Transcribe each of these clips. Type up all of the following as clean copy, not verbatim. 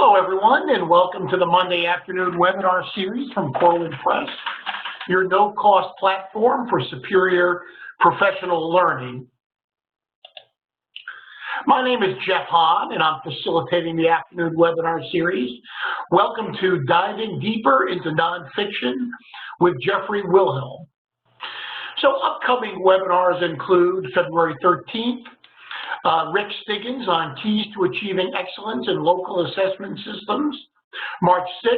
Hello, everyone, and welcome to the Monday afternoon webinar series from Corwin Press, your no-cost platform for superior professional learning. My name is Jeff Hahn, and I'm facilitating the afternoon webinar series. Welcome to Diving Deeper into Nonfiction with Jeffrey Wilhelm. So upcoming webinars include February 13th, Rick Stiggins on Keys to Achieving Excellence in Local Assessment Systems. March 6th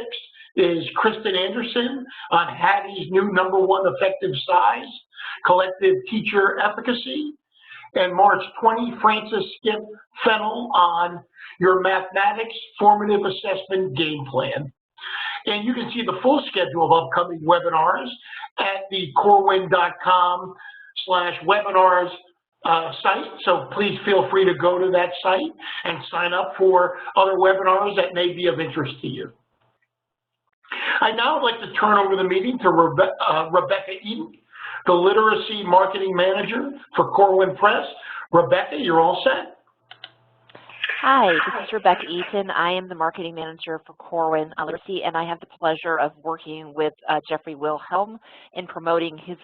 is Kristen Anderson on Hattie's new #1 effective size, Collective Teacher Efficacy. And March 20, Francis Skip Fennell on Your Mathematics Formative Assessment Game Plan. And you can see the full schedule of upcoming webinars at the corwin.com/webinars site, so please feel free to go to that site and sign up for other webinars that may be of interest to you. I'd now like to turn over the meeting to Rebecca Eaton, the Literacy Marketing Manager for Corwin Press. Rebecca, you're all set. Hi, this is Rebecca Eaton. I am the Marketing Manager for Corwin Literacy, and I have the pleasure of working with Jeffrey Wilhelm in promoting his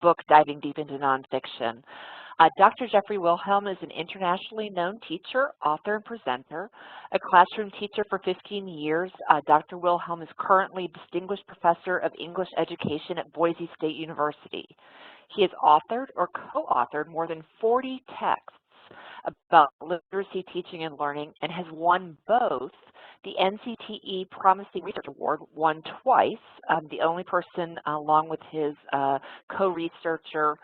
book, Diving Deep into Nonfiction. Dr. Jeffrey Wilhelm is an internationally known teacher, author, and presenter. A classroom teacher for 15 years, Dr. Wilhelm is currently Distinguished Professor of English Education at Boise State University. He has authored or co-authored more than 40 texts about literacy teaching and learning and has won both the NCTE Promising Research Award, won twice, the only person along with his co-researcher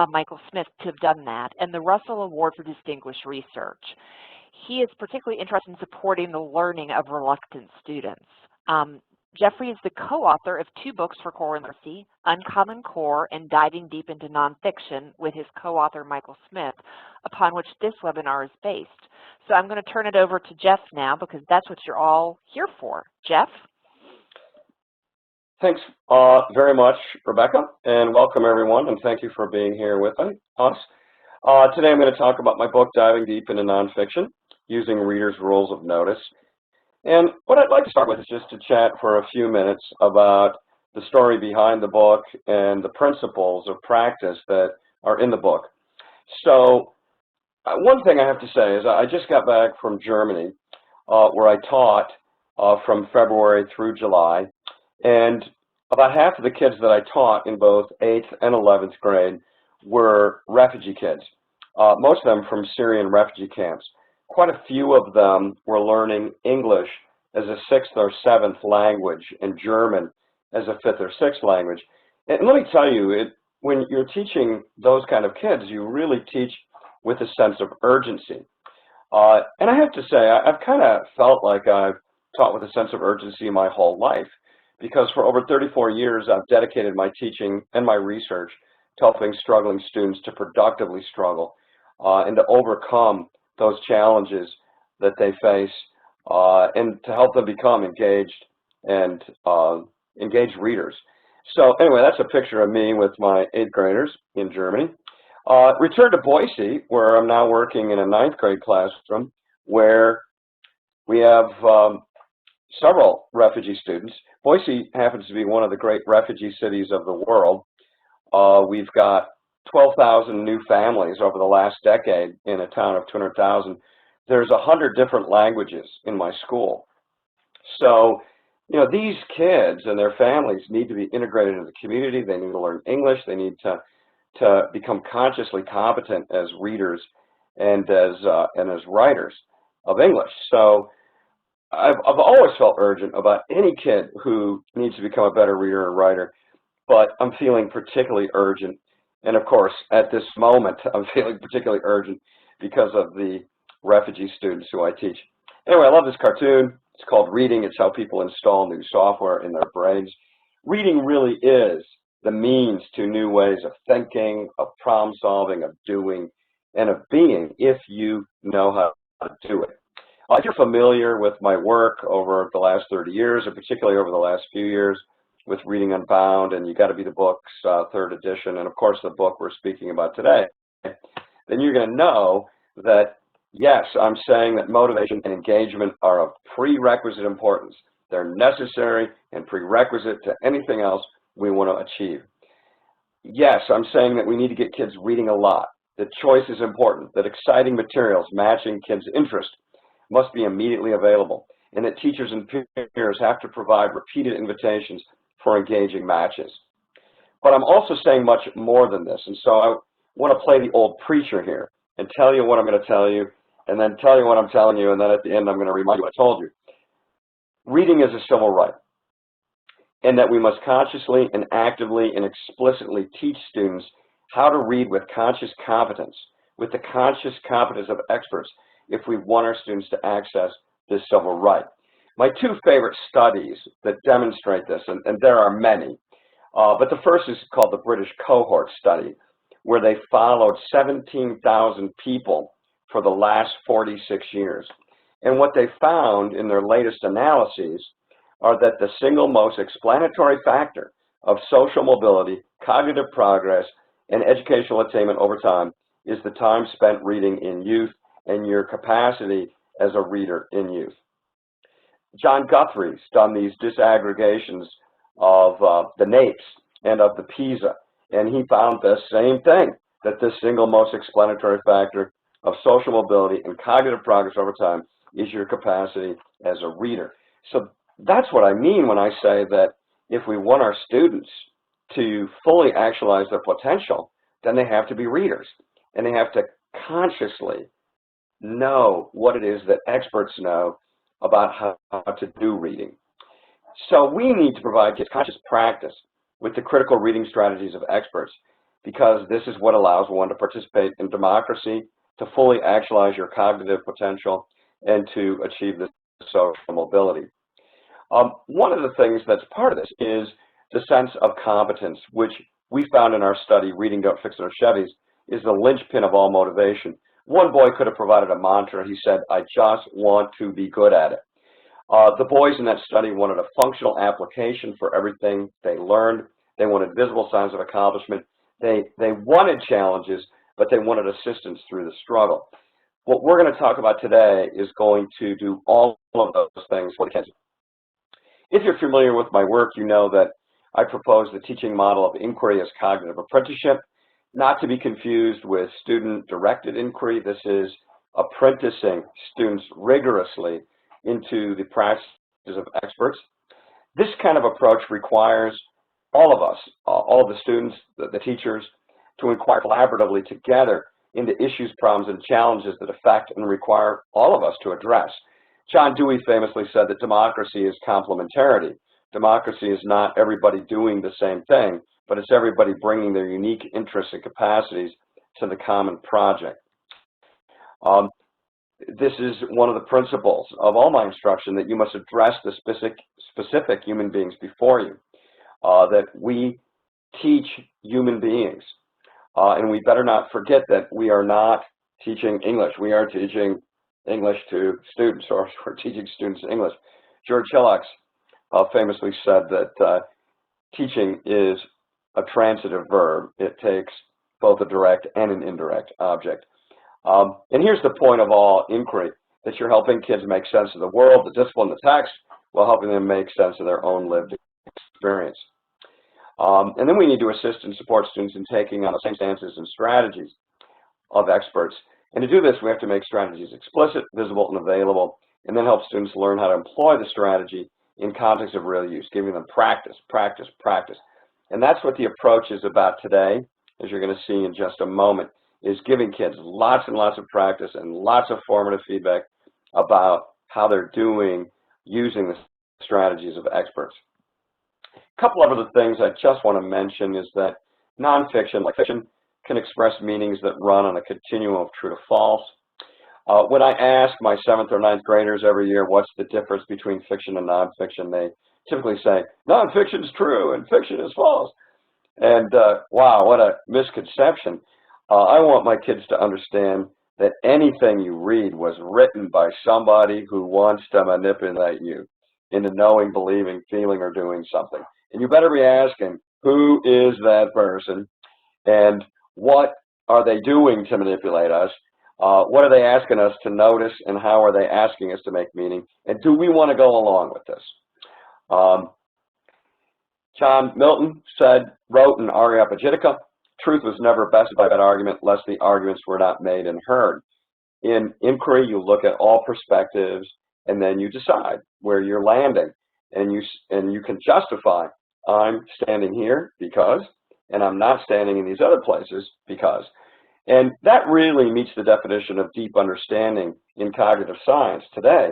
Michael Smith to have done that, and the Russell Award for Distinguished Research. He is particularly interested in supporting the learning of reluctant students. Jeffrey is the co-author of 2 books for Corwin Literacy, Uncommon Core and Diving Deep into Nonfiction with his co-author Michael Smith, upon which this webinar is based. So I'm going to turn it over to Jeff now because that's what you're all here for. Jeff? Thanks very much, Rebecca, and welcome everyone, and thank you for being here with us. Today I'm going to talk about my book, Diving Deep into Nonfiction, Using Readers' Rules of Notice. And what I'd like to start with is just to chat for a few minutes about the story behind the book and the principles of practice that are in the book. So one thing I have to say is I just got back from Germany, where I taught from February through July. And about half of the kids that I taught in both 8th and 11th grade were refugee kids, most of them from Syrian refugee camps. Quite a few of them were learning English as a 6th or 7th language and German as a 5th or 6th language. And let me tell you, when you're teaching those kind of kids, you really teach with a sense of urgency. And I have to say, I've kind of felt like I've taught with a sense of urgency my whole life, because for over 34 years, I've dedicated my teaching and my research to helping struggling students to productively struggle and to overcome those challenges that they face and to help them become engaged and engaged readers. So anyway, that's a picture of me with my 8th graders in Germany. Returned to Boise, where I'm now working in a 9th grade classroom, where we have several refugee students. Boise happens to be one of the great refugee cities of the world. We've got 12,000 new families over the last decade in a town of 200,000. There's 100 different languages in my school. So, you know, these kids and their families need to be integrated into the community. They need to learn English. They need to become consciously competent as readers and as writers of English. So I've always felt urgent about any kid who needs to become a better reader and writer, but I'm feeling particularly urgent. And of course, at this moment, I'm feeling particularly urgent because of the refugee students who I teach. Anyway, I love this cartoon. It's called Reading. It's how people install new software in their brains. Reading really is the means to new ways of thinking, of problem solving, of doing, and of being if you know how to do it. If you're familiar with my work over the last 30 years, or particularly over the last few years with Reading Unbound and You Gotta Be the Book's 3rd edition, and of course the book we're speaking about today, then you're going to know that Yes, I'm saying that motivation and engagement are of prerequisite importance. They're necessary and prerequisite to anything else we want to achieve. Yes, I'm saying that we need to get kids reading a lot, that choice is important, that exciting materials matching kids' interest must be immediately available, and that teachers and peers have to provide repeated invitations for engaging matches. But I'm also saying much more than this, and so I want to play the old preacher here and tell you what I'm going to tell you, and then tell you what I'm telling you, and then at the end I'm going to remind you what I told you. Reading is a civil right, and that we must consciously and actively and explicitly teach students how to read with conscious competence, with the conscious competence of experts, if we want our students to access this civil right. My two favorite studies that demonstrate this, and there are many, but the first is called the British Cohort Study, where they followed 17,000 people for the last 46 years. And what they found in their latest analyses are that the single most explanatory factor of social mobility, cognitive progress, and educational attainment over time is the time spent reading in youth and your capacity as a reader in youth. John Guthrie's done these disaggregations of the NAEPS and of the PISA, and he found the same thing, that the single most explanatory factor of social mobility and cognitive progress over time is your capacity as a reader. So that's what I mean when I say that if we want our students to fully actualize their potential, then they have to be readers, and they have to consciously know what it is that experts know about how to do reading. So we need to provide kids conscious practice with the critical reading strategies of experts, because this is what allows one to participate in democracy, to fully actualize your cognitive potential, and to achieve this social mobility. One of the things that's part of this is the sense of competence, which we found in our study, Reading Don't Fix It or Chevys, is the linchpin of all motivation. One boy could have provided a mantra. He said, "I just want to be good at it." The boys in that study wanted a functional application for everything they learned. They wanted visible signs of accomplishment. They wanted challenges, but they wanted assistance through the struggle. What we're going to talk about today is going to do all of those things for the kids. If you're familiar with my work, you know that I propose the teaching model of inquiry as cognitive apprenticeship, not to be confused with student-directed inquiry. This is apprenticing students rigorously into the practices of experts. This kind of approach requires all of us, all of the students, the teachers, to inquire collaboratively together into issues, problems, and challenges that affect and require all of us to address. John Dewey famously said that democracy is complementarity. Democracy is not everybody doing the same thing, but it's everybody bringing their unique interests and capacities to the common project. This is one of the principles of all my instruction, that you must address the specific human beings before you, that we teach human beings. And we better not forget that we are not teaching English. We are teaching English to students, or we're teaching students English. George Hillocks famously said that teaching is a transitive verb. It takes both a direct and an indirect object. And here's the point of all inquiry, that you're helping kids make sense of the world, the discipline, the text, while helping them make sense of their own lived experience. And then we need to assist and support students in taking on the same stances and strategies of experts. And to do this, we have to make strategies explicit, visible, and available, and then help students learn how to employ the strategy in context of real use, giving them practice, practice, practice. And that's what the approach is about today, as you're going to see in just a moment, is giving kids lots and lots of practice and lots of formative feedback about how they're doing using the strategies of experts. A couple of other things I just want to mention is that nonfiction, like fiction, can express meanings that run on a continuum of true to false. When I ask my 7th or 9th graders every year what's the difference between fiction and nonfiction, they typically say, nonfiction is true and fiction is false. And wow, what a misconception. I want my kids to understand that anything you read was written by somebody who wants to manipulate you into knowing, believing, feeling, or doing something. And you better be asking, who is that person and what are they doing to manipulate us? What are they asking us to notice, and how are they asking us to make meaning? And do we want to go along with this? John Milton wrote in Areopagitica, truth was never bested by that argument, lest the arguments were not made and heard. In inquiry, you look at all perspectives, and then you decide where you're landing. And you can justify, I'm standing here because, and I'm not standing in these other places because. And that really meets the definition of deep understanding in cognitive science today.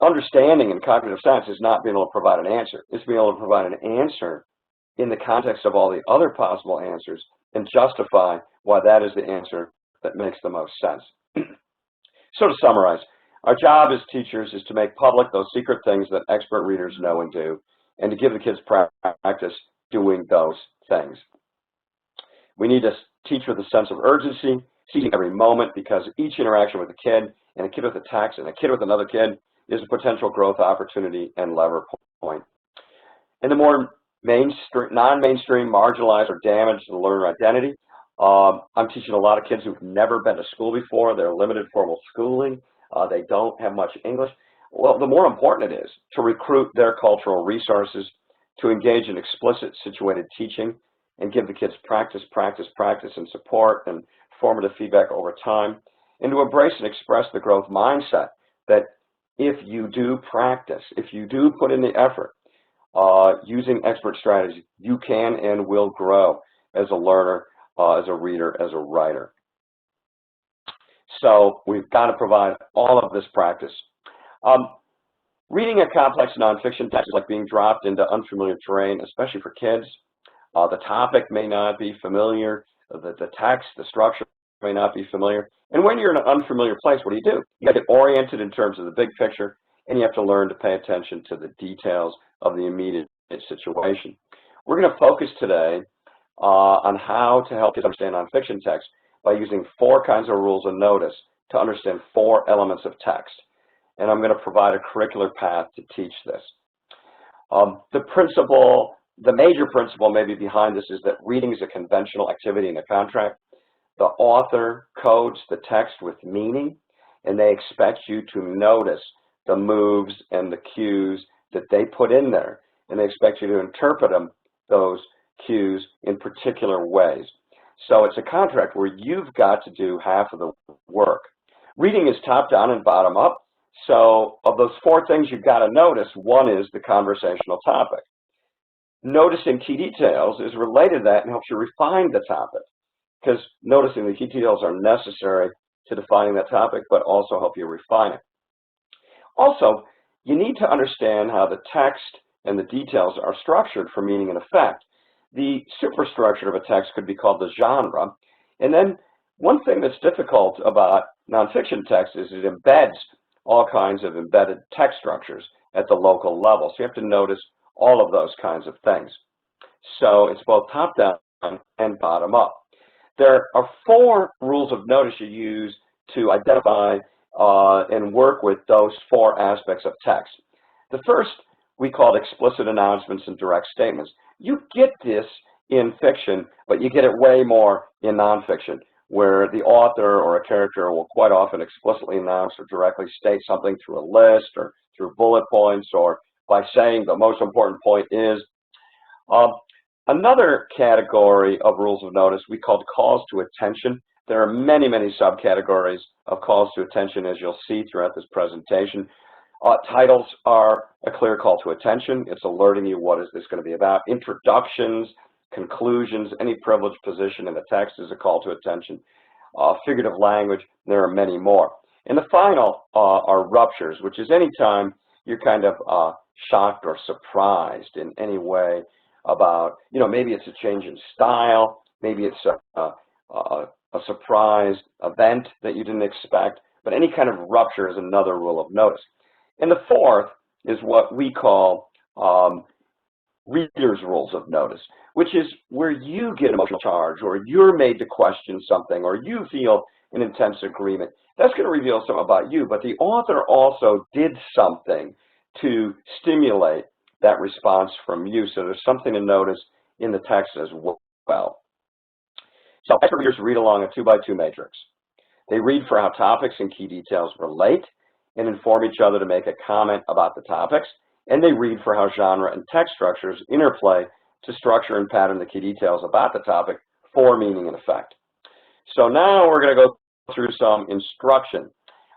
Understanding in cognitive science is not being able to provide an answer. It's being able to provide an answer in the context of all the other possible answers and justify why that is the answer that makes the most sense. So to summarize, our job as teachers is to make public those secret things that expert readers know and do, and to give the kids practice doing those things. We need to teach with a sense of urgency, seizing every moment, because each interaction with a kid, and a kid with a text, and a kid with another kid, is a potential growth opportunity and lever point. And the more non-mainstream, marginalized, or damaged the learner identity, I'm teaching a lot of kids who've never been to school before. They're limited formal schooling. They don't have much English. Well, the more important it is to recruit their cultural resources, to engage in explicit situated teaching, and give the kids practice, and support and formative feedback over time, and to embrace and express the growth mindset that if you do practice, if you do put in the effort, using expert strategies, you can and will grow as a learner, as a reader, as a writer. So we've got to provide all of this practice. Reading a complex nonfiction text is like being dropped into unfamiliar terrain, especially for kids. The topic may not be familiar, the text, the structure may not be familiar. And when you're in an unfamiliar place, what do? You got to get oriented in terms of the big picture, and you have to learn to pay attention to the details of the immediate situation. We're going to focus today on how to help kids understand nonfiction text by using 4 kinds of rules of notice to understand 4 elements of text. And I'm going to provide a curricular path to teach this. The major principle maybe behind this is that reading is a conventional activity in a contract. The author codes the text with meaning, and they expect you to notice the moves and the cues that they put in there, and they expect you to interpret those cues in particular ways. So it's a contract where you've got to do half of the work. Reading is top-down and bottom-up, so of those 4 things you've got to notice, one is the conversational topic. Noticing key details is related to that and helps you refine the topic, because noticing the key details are necessary to defining that topic, but also help you refine it. Also, you need to understand how the text and the details are structured for meaning and effect. The superstructure of a text could be called the genre. And then one thing that's difficult about nonfiction text is it embeds all kinds of embedded text structures at the local level. So you have to notice all of those kinds of things. So it's both top-down and bottom-up. There are 4 rules of notice you use to identify and work with those 4 aspects of text. The first we call explicit announcements and direct statements. You get this in fiction, but you get it way more in nonfiction, where the author or a character will quite often explicitly announce or directly state something through a list or through bullet points or by saying the most important point is. Another category of rules of notice we called calls to attention. There are many, many subcategories of calls to attention, as you'll see throughout this presentation. Titles are a clear call to attention. It's alerting you what is this going to be about. Introductions, conclusions, any privileged position in the text is a call to attention. Figurative language, there are many more. And the final are ruptures, which is any time you're kind of shocked or surprised in any way about, maybe it's a change in style, maybe it's a surprise event that you didn't expect, but any kind of rupture is another rule of notice. And the 4th is what we call reader's rules of notice, which is where you get emotional charge or you're made to question something or you feel an intense agreement. That's going to reveal something about you, but the author also did something to stimulate that response from you. So there's something to notice in the text as well. So expert readers read along a 2x2 matrix. They read for how topics and key details relate and inform each other to make a comment about the topics, and they read for how genre and text structures interplay to structure and pattern the key details about the topic for meaning and effect. So now we're going to go through some instruction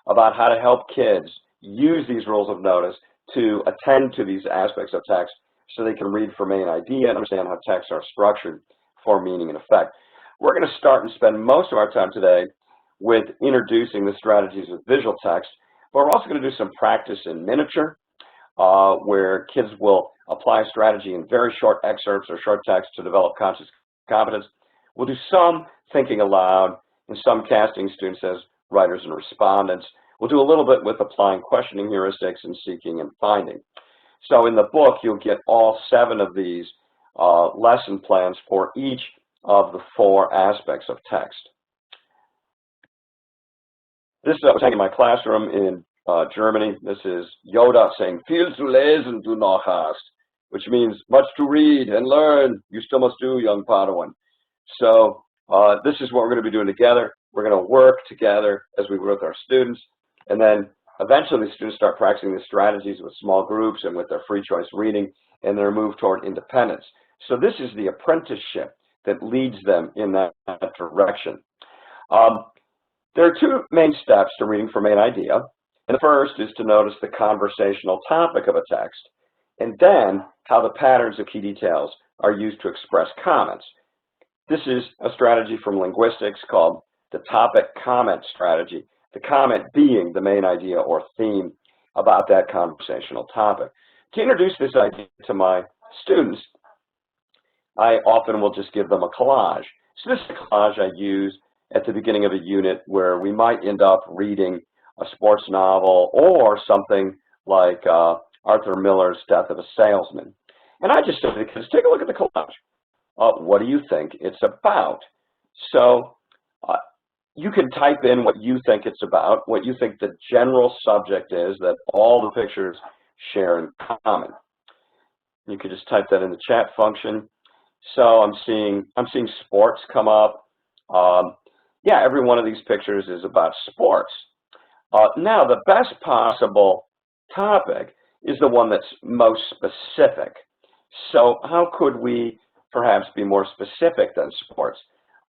about how to help kids use these rules of notice to attend to these aspects of text so they can read for main idea and understand how texts are structured for meaning and effect. We're going to start and spend most of our time today with introducing the strategies of visual text, but we're also going to do some practice in miniature, where kids will apply a strategy in very short excerpts or short text to develop conscious competence. We'll do some thinking aloud and some casting students as writers and respondents. We'll do a little bit with applying questioning heuristics and seeking and finding. So in the book, you'll get all 7 of these lesson plans for each of the 4 aspects of text. This is what I was in my classroom in Germany. This is Yoda saying, "Viel zu lesen, du noch hast," which means much to read and learn. You still must do, young Padawan. So this is what we're going to be doing together. We're going to work together as we work with our students, and then eventually the students start practicing the strategies with small groups and with their free choice reading, and they're moved toward independence. So this is the apprenticeship that leads them in that direction. There are 2 main steps to reading for main idea, and the first is to notice the conversational topic of a text, and then how the patterns of key details are used to express comments. This is a strategy from linguistics called the topic-comment strategy, the comment being the main idea or theme about that conversational topic. To introduce this idea to my students, I often will just give them a collage. So this is a collage I use at the beginning of a unit where we might end up reading a sports novel or something like Arthur Miller's Death of a Salesman. And I just say to the kids, take a look at the collage. What do you think it's about? So you can type in what you think it's about, what you think the general subject is that all the pictures share in common. You could just type that in the chat function. So I'm seeing sports come up. Yeah, every one of these pictures is about sports. Now, the best possible topic is the one that's most specific. So how could we perhaps be more specific than sports?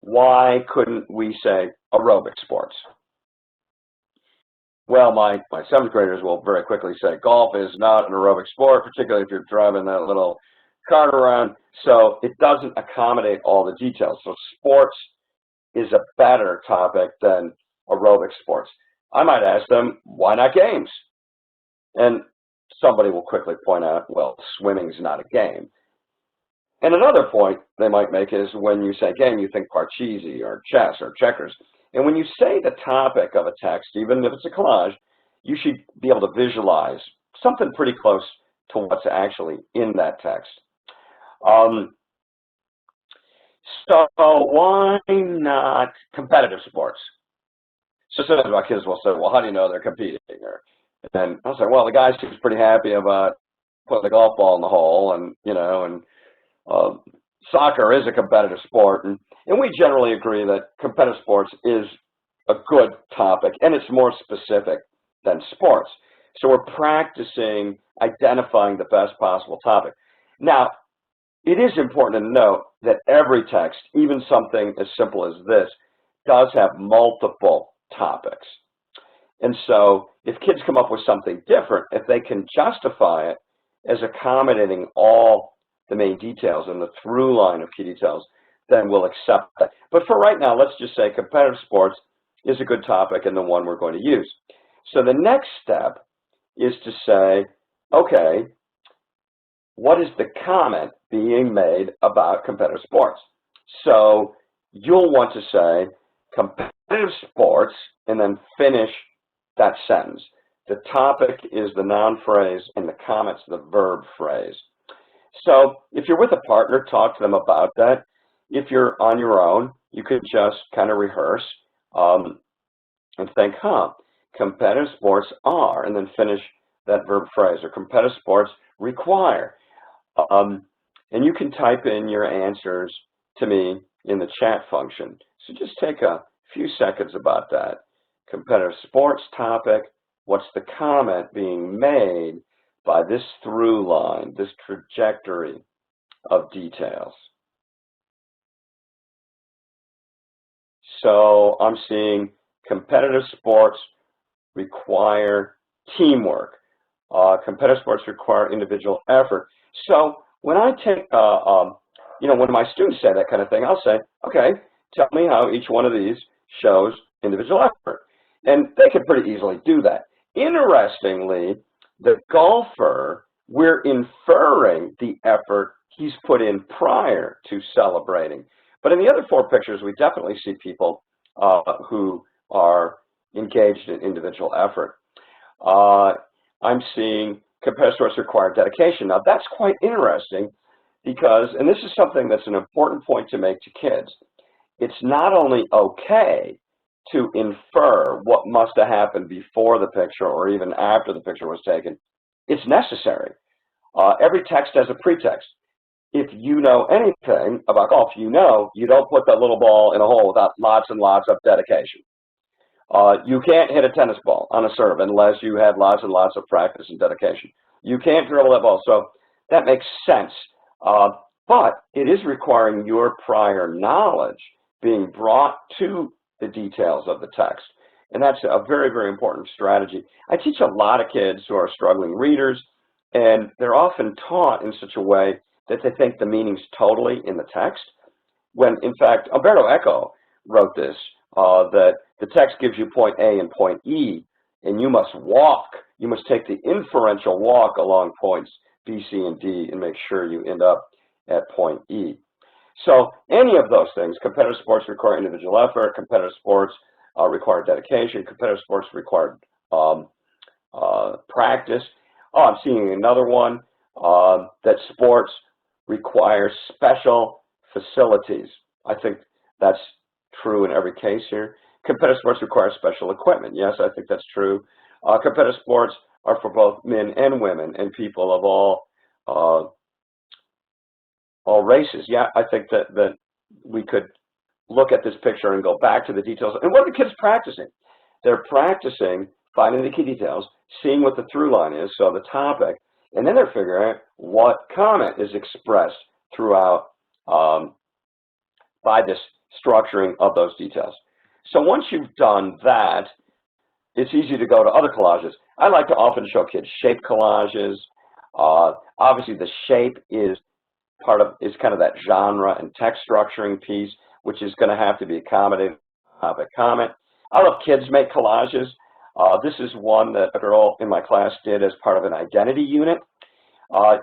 Why couldn't we say aerobic sports? Well, my 7th graders will very quickly say golf is not an aerobic sport, particularly if you're driving that little cart around. So it doesn't accommodate all the details. So sports is a better topic than aerobic sports. I might ask them, why not games? And somebody will quickly point out, well, swimming's not a game. And another point they might make is when you say game, you think parcheesi or chess or checkers. And when you say the topic of a text, even if it's a collage, you should be able to visualize something pretty close to what's actually in that text. So why not competitive sports? So sometimes my kids will say, well, how do you know they're competing? And I'll say, well, the guy seems pretty happy about putting the golf ball in the hole, and soccer is a competitive sport, and we generally agree that competitive sports is a good topic, and it's more specific than sports. So we're practicing identifying the best possible topic. Now, it is important to note that every text, even something as simple as this, does have multiple topics. And so if kids come up with something different, if they can justify it as accommodating all the main details and the through line of key details, then we'll accept that. But for right now, let's just say competitive sports is a good topic and the one we're going to use. So the next step is to say, okay, what is the comment being made about competitive sports? So you'll want to say competitive sports and then finish that sentence. The topic is the noun phrase and the comment's the verb phrase. So if you're with a partner, talk to them about that. If you're on your own, you could just kind of rehearse and think, competitive sports are, and then finish that verb phrase, or competitive sports require. And you can type in your answers to me in the chat function. So just take a few seconds about that. Competitive sports topic, what's the comment being made by this through line, this trajectory of details? So I'm seeing competitive sports require teamwork. Competitive sports require individual effort. So when I take, when my students say that kind of thing, I'll say, okay, tell me how each one of these shows individual effort. And they can pretty easily do that. Interestingly, the golfer, we're inferring the effort he's put in prior to celebrating. But in the other four pictures, we definitely see people who are engaged in individual effort. I'm seeing competitive sports require dedication. Now, that's quite interesting because, and this is something that's an important point to make to kids, it's not only okay to infer what must have happened before the picture or even after the picture was taken, it's necessary. Every text has a pretext. If you know anything about golf, you know you don't put that little ball in a hole without lots and lots of dedication. You can't hit a tennis ball on a serve unless you had lots and lots of practice and dedication. You can't dribble that ball, so that makes sense. But it is requiring your prior knowledge being brought to the details of the text. And that's a very, very important strategy. I teach a lot of kids who are struggling readers, and they're often taught in such a way that they think the meaning's totally in the text, when in fact, Umberto Eco wrote this, that the text gives you point A and point E, and you must take the inferential walk along points B, C, and D and make sure you end up at point E. So any of those things, competitive sports require individual effort, competitive sports require dedication, competitive sports require practice. Oh, I'm seeing another one, that sports require special facilities. I think that's true in every case here. Competitive sports require special equipment. Yes, I think that's true. Competitive sports are for both men and women and people of all races. Yeah, I think that we could look at this picture and go back to the details. And what are the kids practicing? They're practicing finding the key details, seeing what the through line is, so the topic, and then they're figuring out what comment is expressed throughout by this structuring of those details. So once you've done that, it's easy to go to other collages. I like to often show kids shape collages. Obviously, the shape is kind of that genre and text structuring piece, which is going to have to be accommodated by comment. I love kids make collages. This is one that a girl in my class did as part of an identity unit.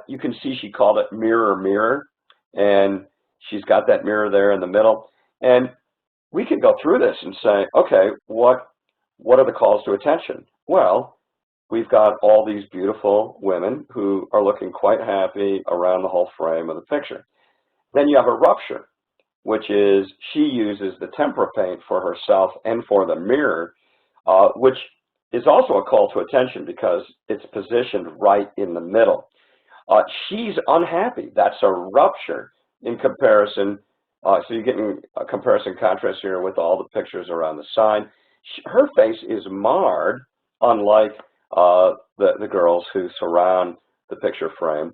You can see she called it Mirror, Mirror, and she's got that mirror there in the middle. And we can go through this and say, okay, what are the calls to attention? Well, we've got all these beautiful women who are looking quite happy around the whole frame of the picture. Then you have a rupture, which is she uses the tempera paint for herself and for the mirror, which is also a call to attention because it's positioned right in the middle. She's unhappy. That's a rupture in comparison. So you're getting a comparison contrast here with all the pictures around the side. Her face is marred, unlike the girls who surround the picture frame.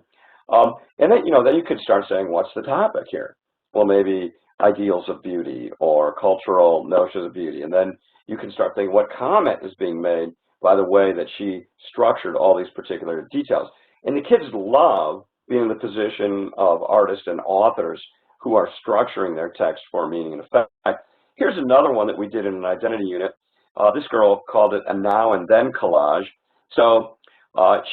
And then, then you could start saying, what's the topic here? Well, maybe ideals of beauty or cultural notions of beauty. And then you can start thinking what comment is being made by the way that she structured all these particular details. And the kids love being in the position of artists and authors who are structuring their text for meaning and effect. Here's another one that we did in an identity unit. This girl called it a now and then collage. So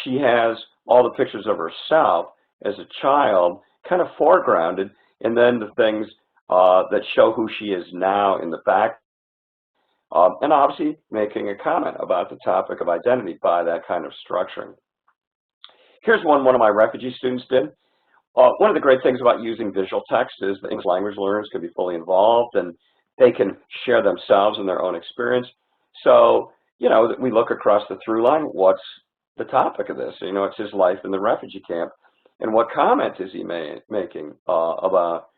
she has all the pictures of herself as a child kind of foregrounded, and then the things that show who she is now in the back. And obviously making a comment about the topic of identity by that kind of structuring. Here's one of my refugee students did. One of the great things about using visual text is the English language learners can be fully involved and they can share themselves and their own experience. So, we look across the through line, what's the topic of this? It's his life in the refugee camp. And what comment is he making about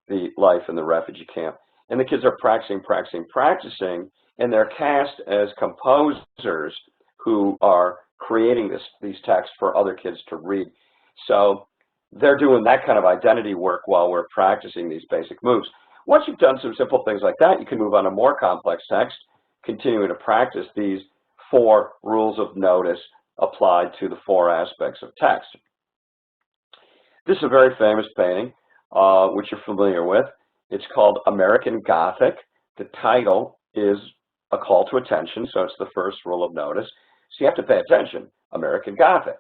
the life in the refugee camp? and the kids are practicing, and they're cast as composers who are creating these texts for other kids to read. So they're doing that kind of identity work while we're practicing these basic moves. Once you've done some simple things like that, you can move on to more complex text, continuing to practice these 4 rules of notice applied to the 4 aspects of text. This is a very famous painting, which you're familiar with. It's called American Gothic. The title is a call to attention, so it's the first rule of notice. So you have to pay attention, American Gothic.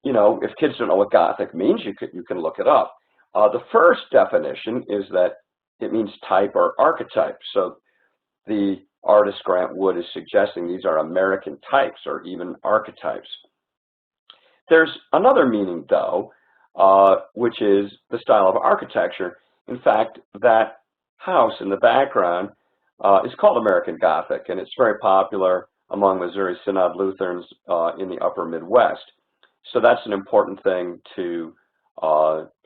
You know, if kids don't know what Gothic means, you can look it up. The first definition is that it means type or archetype. So the artist Grant Wood is suggesting these are American types or even archetypes. There's another meaning, though, which is the style of architecture. In fact, that house in the background is called American Gothic, and it's very popular among Missouri Synod Lutherans in the upper Midwest. So that's an important thing to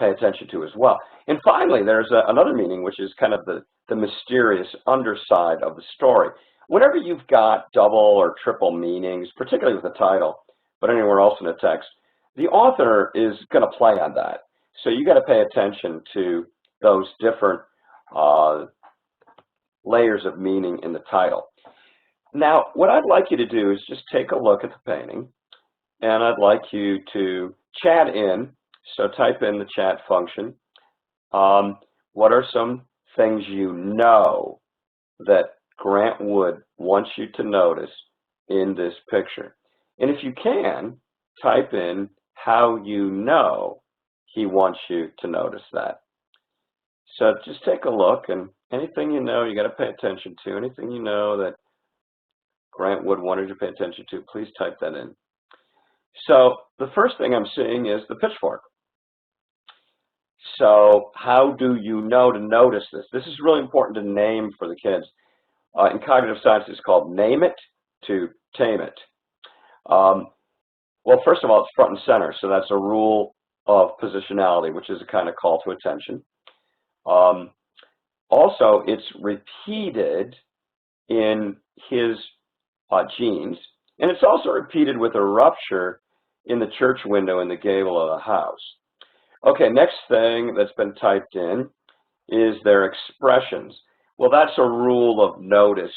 pay attention to as well. And finally, there's another meaning, which is kind of the mysterious underside of the story. Whenever you've got double or triple meanings, particularly with the title, but anywhere else in the text, the author is going to play on that. So you got to pay attention to those different layers of meaning in the title. Now, what I'd like you to do is just take a look at the painting, and I'd like you to chat in. So type in the chat function. What are some things you know that Grant Wood wants you to notice in this picture? And if you can, type in how you know he wants you to notice that. So just take a look, and anything you know you got to pay attention to, anything you know that Grant Wood wanted you to pay attention to, please type that in. So the first thing I'm seeing is the pitchfork. So how do you know to notice this? This is really important to name for the kids. In cognitive science, it's called name it to tame it. Well, first of all, it's front and center, so that's a rule of positionality, which is a kind of call to attention. Also, it's repeated in his genes, and it's also repeated with a rupture in the church window in the gable of the house. Okay, next thing that's been typed in is their expressions. Well, that's a rule of notice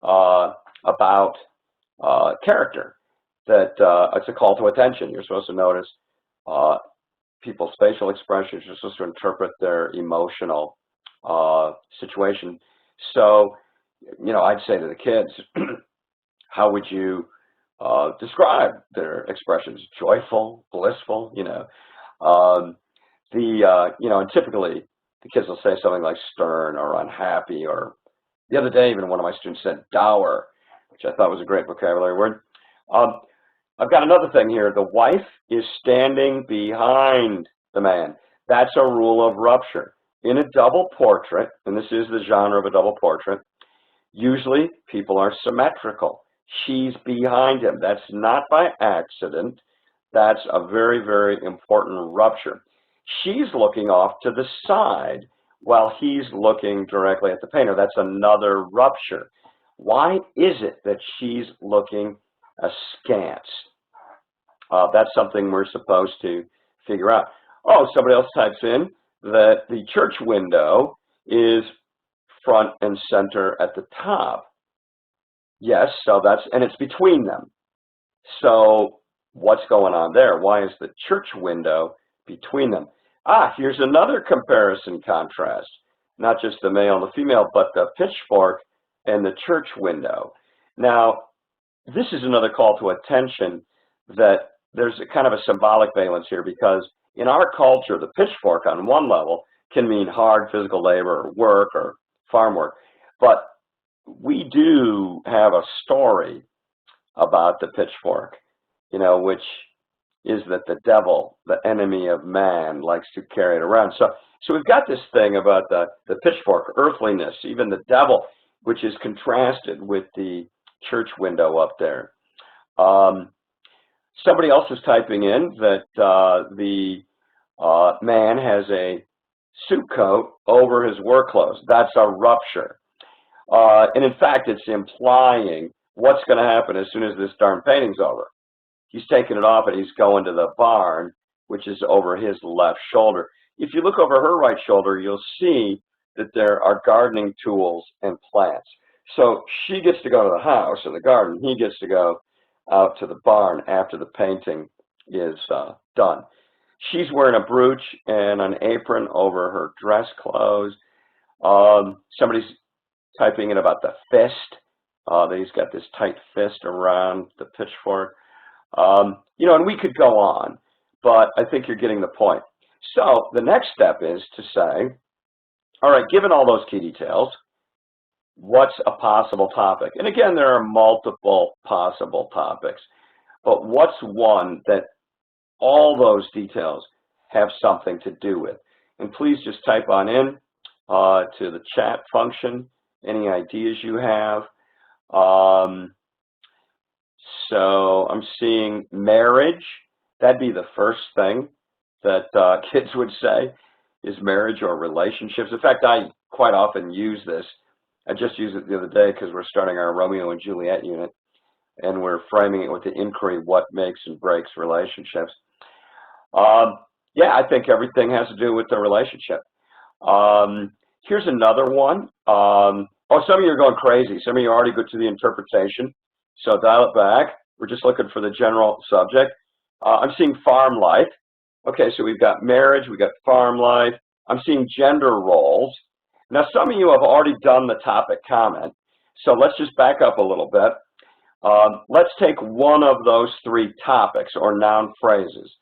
about character. That it's a call to attention. You're supposed to notice people's facial expressions. You're supposed to interpret their emotional situation. So, you know, I'd say to the kids, how would you describe their expressions? Joyful, blissful, you know. You know, and typically the kids will say something like stern or unhappy, or the other day even one of my students said dour, which I thought was a great vocabulary word. I've got another thing here. The wife is standing behind the man. That's a rule of rupture. In a double portrait, and this is the genre of a double portrait, usually people are symmetrical. She's behind him. That's not by accident. That's a very, very important rupture. She's looking off to the side while he's looking directly at the painter. That's another rupture. Why is it that she's looking askance? That's something we're supposed to figure out. Oh, somebody else types in that the church window is front and center at the top. Yes, so and it's between them. So what's going on there? Why is the church window between them? Here's another comparison contrast. Not just the male and the female, but the pitchfork and the church window. Now, this is another call to attention that there's a kind of a symbolic valence here, because in our culture, the pitchfork on one level can mean hard physical labor or work or farm work. But we do have a story about the pitchfork, you know, which is that the devil, the enemy of man, likes to carry it around. So we've got this thing about the pitchfork, earthliness, even the devil, which is contrasted with the church window up there. Somebody else is typing in that the man has a suit coat over his work clothes. That's a rupture. And in fact, it's implying what's going to happen as soon as this darn painting's over. He's taking it off and he's going to the barn, which is over his left shoulder. If you look over her right shoulder, you'll see that there are gardening tools and plants. So she gets to go to the house or the garden. He gets to go out to the barn after the painting is done. She's wearing a brooch and an apron over her dress clothes. Somebody's typing in about the fist. That he's got this tight fist around the pitchfork. You know, and we could go on, but I think you're getting the point. So the next step is to say, all right, given all those key details, what's a possible topic? And again, there are multiple possible topics, but what's one that all those details have something to do with? And please just type on in to the chat function any ideas you have. So I'm seeing marriage. That'd be the first thing that kids would say is marriage or relationships. In fact, I quite often use this. I just used it the other day because we're starting our Romeo and Juliet unit, and we're framing it with the inquiry, what makes and breaks relationships. Yeah, I think everything has to do with the relationship. Here's another one. Oh, some of you are going crazy. Some of you already go to the interpretation. So dial it back. We're just looking for the general subject. I'm seeing farm life. Okay, so we've got marriage, we've got farm life. I'm seeing gender roles. Now, some of you have already done the topic comment. So let's just back up a little bit. Let's take one of those three topics or noun phrases.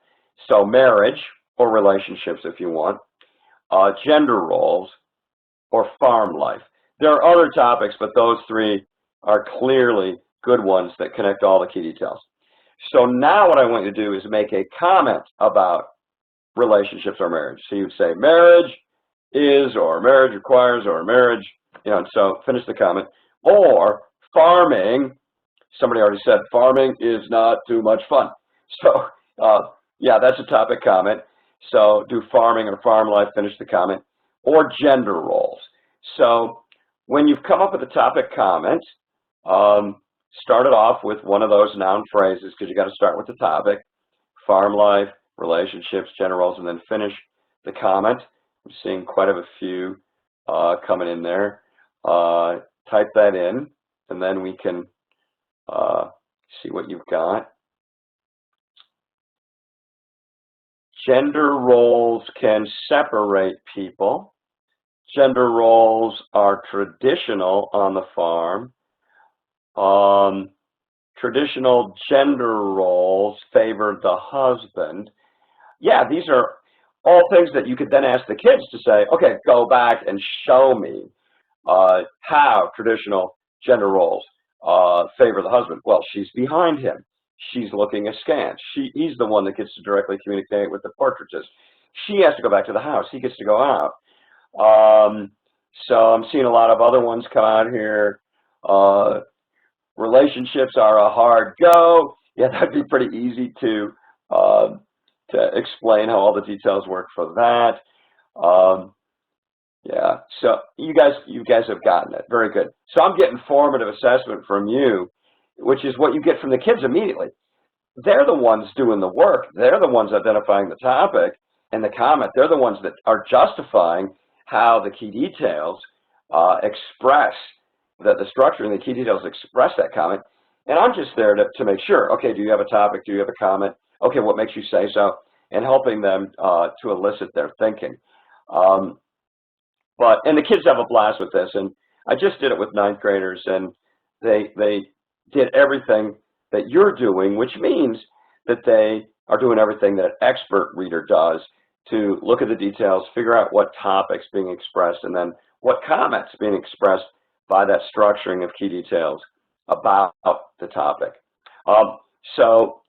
So marriage or relationships, if you want, gender roles, or farm life. There are other topics, but those three are clearly good ones that connect all the key details. So now what I want you to do is make a comment about relationships or marriage. So you'd say marriage is, or marriage requires, or marriage, you know, and so finish the comment. Or farming, somebody already said farming is not too much fun. So yeah, that's a topic comment. So do farming or farm life, finish the comment. Or gender roles. So when you've come up with a topic comment, start it off with one of those noun phrases because you got to start with the topic, farm life, relationships, gender roles, and then finish the comment. I'm seeing quite a few coming in there. Type that in, and then we can see what you've got. Gender roles can separate people. Gender roles are traditional on the farm. Traditional gender roles favor the husband. Yeah, these are all things that you could then ask the kids to say, okay, go back and show me how traditional gender roles favor the husband. Well, she's behind him. She's looking askance. He's the one that gets to directly communicate with the portraitist. She has to go back to the house. He gets to go out. So I'm seeing a lot of other ones come out here. Relationships are a hard go. Yeah, that'd be pretty easy to explain how all the details work for that. Yeah, so you guys have gotten it. Very good. So I'm getting formative assessment from you, which is what you get from the kids immediately. They're the ones doing the work. They're the ones identifying the topic and the comment. They're the ones that are justifying how the key details express the structure and the key details express that comment. And I'm just there to make sure, okay, do you have a topic? Do you have a comment? Okay, what makes you say so? And helping them to elicit their thinking. And the kids have a blast with this. And I just did it with 9th graders, and they did everything that you're doing, which means that they are doing everything that an expert reader does to look at the details, figure out what topics being expressed, and then what comments being expressed by that structuring of key details about the topic. So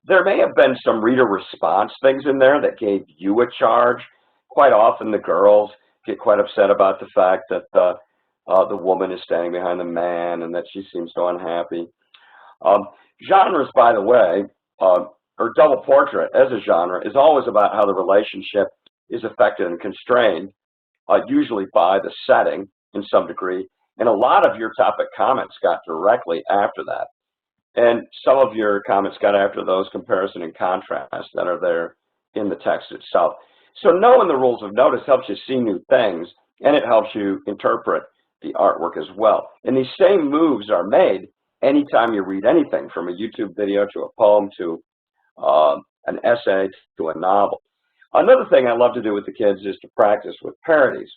there may have been some reader response things in there that gave you a charge. Quite often the girls get quite upset about the fact that the woman is standing behind the man and that she seems so unhappy. Genres, by the way, or double portrait as a genre, is always about how the relationship is affected and constrained, usually by the setting in some degree, and a lot of your topic comments got directly after that. And some of your comments got after those comparison and contrast that are there in the text itself. So knowing the rules of notice helps you see new things, and it helps you interpret the artwork as well. And these same moves are made anytime you read anything, from a YouTube video to a poem to an essay to a novel. Another thing I love to do with the kids is to practice with parodies.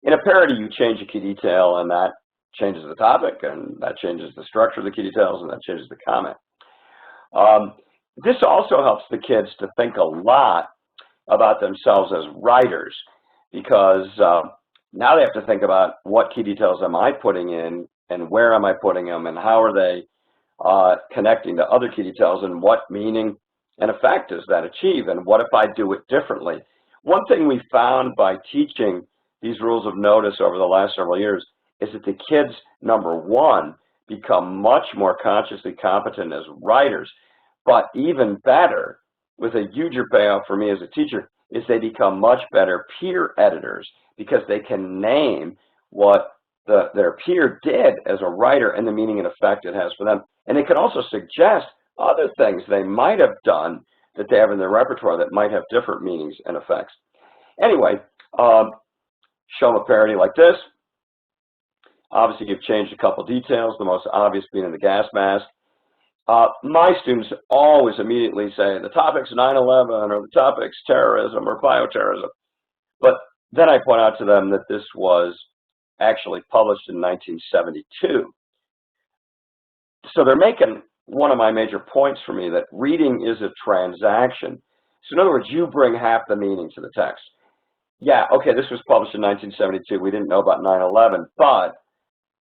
In a parody, you change a key detail, and that changes the topic, and that changes the structure of the key details, and that changes the comment. This also helps the kids to think a lot about themselves as writers, because now they have to think about what key details am I putting in, and where am I putting them, and how are they connecting to other key details, and what meaning and effect does that achieve, and what if I do it differently? One thing we found by teaching these rules of notice over the last several years is that the kids, number one, become much more consciously competent as writers, but even better, with a huger payoff for me as a teacher, is they become much better peer editors, because they can name what their peer did as a writer and the meaning and effect it has for them. And they can also suggest other things they might have done that they have in their repertoire that might have different meanings and effects. Anyway, show them a parody like this. Obviously, you've changed a couple details, the most obvious being in the gas mask. My students always immediately say, the topic's 9/11, or the topic's terrorism, or bioterrorism. But then I point out to them that this was actually published in 1972. So they're making one of my major points for me, that reading is a transaction. So in other words, you bring half the meaning to the text. Yeah, okay, this was published in 1972. We didn't know about 9/11, but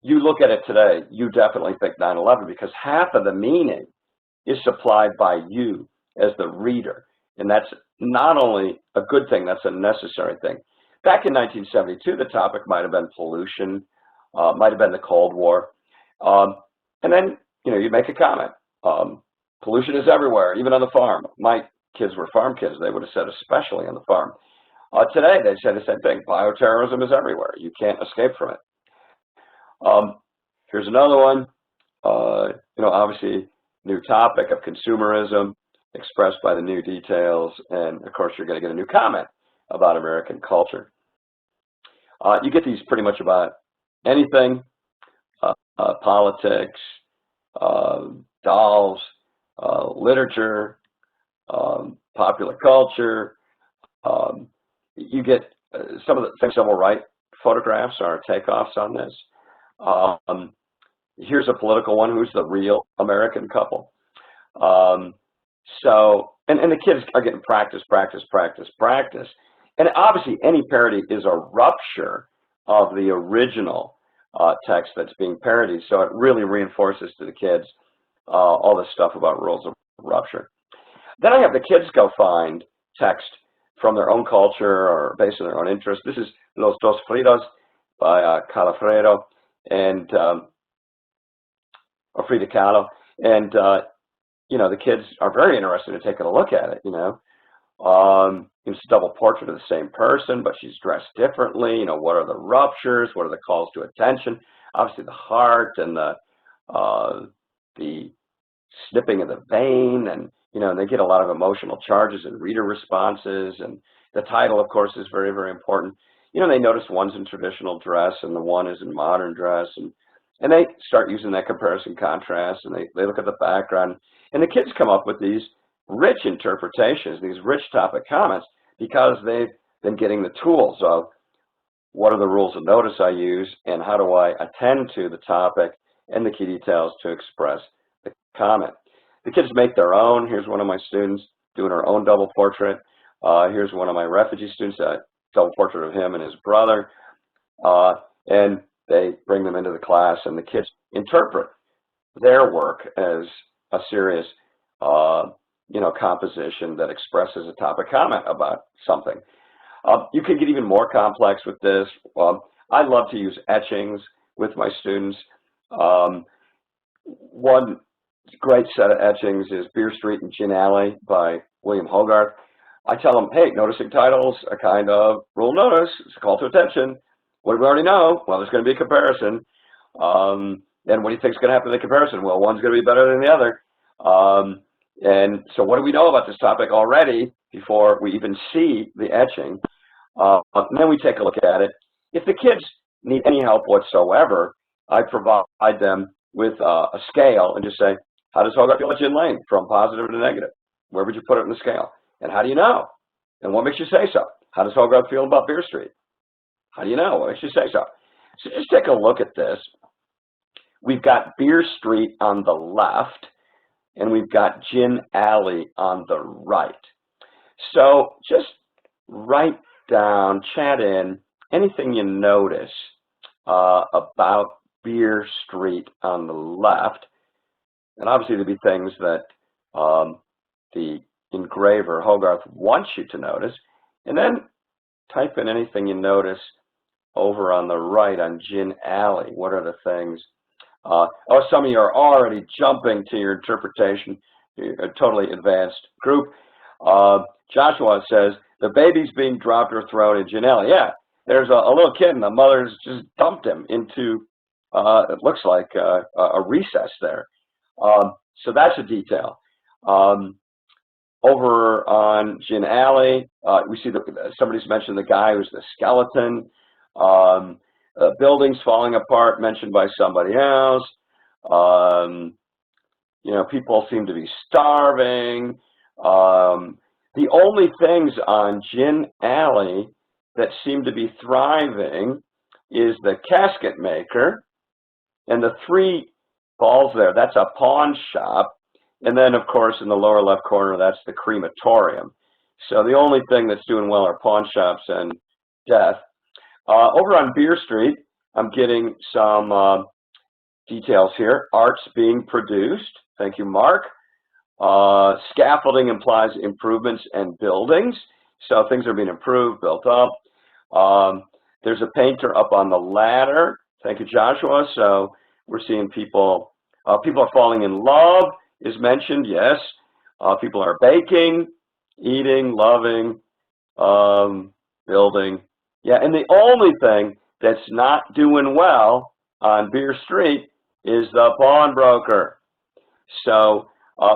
you look at it today, you definitely think 9/11, because half of the meaning is supplied by you as the reader. And that's not only a good thing, that's a necessary thing. Back in 1972, the topic might have been pollution, might have been the Cold War. And then, you make a comment. Pollution is everywhere, even on the farm. My kids were farm kids. They would have said especially on the farm. Today, they say the same thing. Bioterrorism is everywhere. You can't escape from it. Here's another one. Obviously, new topic of consumerism expressed by the new details. And, of course, you're going to get a new comment about American culture. You get these pretty much about anything, politics, dolls, literature, popular culture. You get some of the things I will write. Photographs are takeoffs on this. Here's a political one. Who's the real American couple? And the kids are getting practice. And obviously, any parody is a rupture of the original text that's being parodied. So it really reinforces to the kids all this stuff about rules of rupture. Then I have the kids go find text from their own culture or based on their own interest. This is Los Dos Fritos by Calafredo and or Frida Kahlo. And the kids are very interested in taking a look at it. It's a double portrait of the same person, but she's dressed differently. What are the ruptures? What are the calls to attention? Obviously, the heart and the snipping of the vein, and they get a lot of emotional charges and reader responses. And the title, of course, is very, very important. They notice one's in traditional dress and the one is in modern dress, and they start using that comparison contrast, and they look at the background, and the kids come up with these rich interpretations, these rich topic comments, because they've been getting the tools of what are the rules of notice I use, and how do I attend to the topic and the key details to express the comment. The kids make their own. Here's one of my students doing her own double portrait. Here's one of my refugee students, a double portrait of him and his brother. And they bring them into the class, and the kids interpret their work as a serious composition that expresses a topic comment about something. You can get even more complex with this. I love to use etchings with my students. One great set of etchings is Beer Street and Gin Alley by William Hogarth. I tell them, hey, noticing titles, a kind of rule notice, it's a call to attention. What do we already know? Well, there's going to be a comparison. And what do you think is going to happen in the comparison? Well, one's going to be better than the other. And so what do we know about this topic already before we even see the etching? And then we take a look at it. If the kids need any help whatsoever, I provide them with a scale and just say, how does Hogarth feel about Gin Lane from positive to negative? Where would you put it in the scale? And how do you know? And what makes you say so? How does Hogarth feel about Beer Street? How do you know? What makes you say so? So just take a look at this. We've got Beer Street on the left, and we've got Gin Alley on the right. So just write down, chat in, anything you notice about Beer Street on the left. And obviously there'll be things that the engraver, Hogarth, wants you to notice. And then type in anything you notice over on the right on Gin Alley. What are the things? Some of you are already jumping to your interpretation. You're a totally advanced group. Joshua says, the baby's being dropped or thrown in Gin Alley. Yeah, there's a little kid and the mother's just dumped him into, it looks like a recess there. So that's a detail. Over on Gin Alley, we see that somebody's mentioned the guy who's the skeleton. Buildings falling apart, mentioned by somebody else. People seem to be starving. The only things on Gin Alley that seem to be thriving is the casket maker and the 3 balls there. That's a pawn shop. And then, of course, in the lower left corner, that's the crematorium. So the only thing that's doing well are pawn shops and death. Over on Beer Street, I'm getting some details here. Art's being produced. Thank you, Mark. Scaffolding implies improvements and buildings. So things are being improved, built up. There's a painter up on the ladder. Thank you, Joshua. So we're seeing people are falling in love is mentioned. Yes. People are baking, eating, loving, building. Yeah, and the only thing that's not doing well on Beer Street is the pawnbroker. So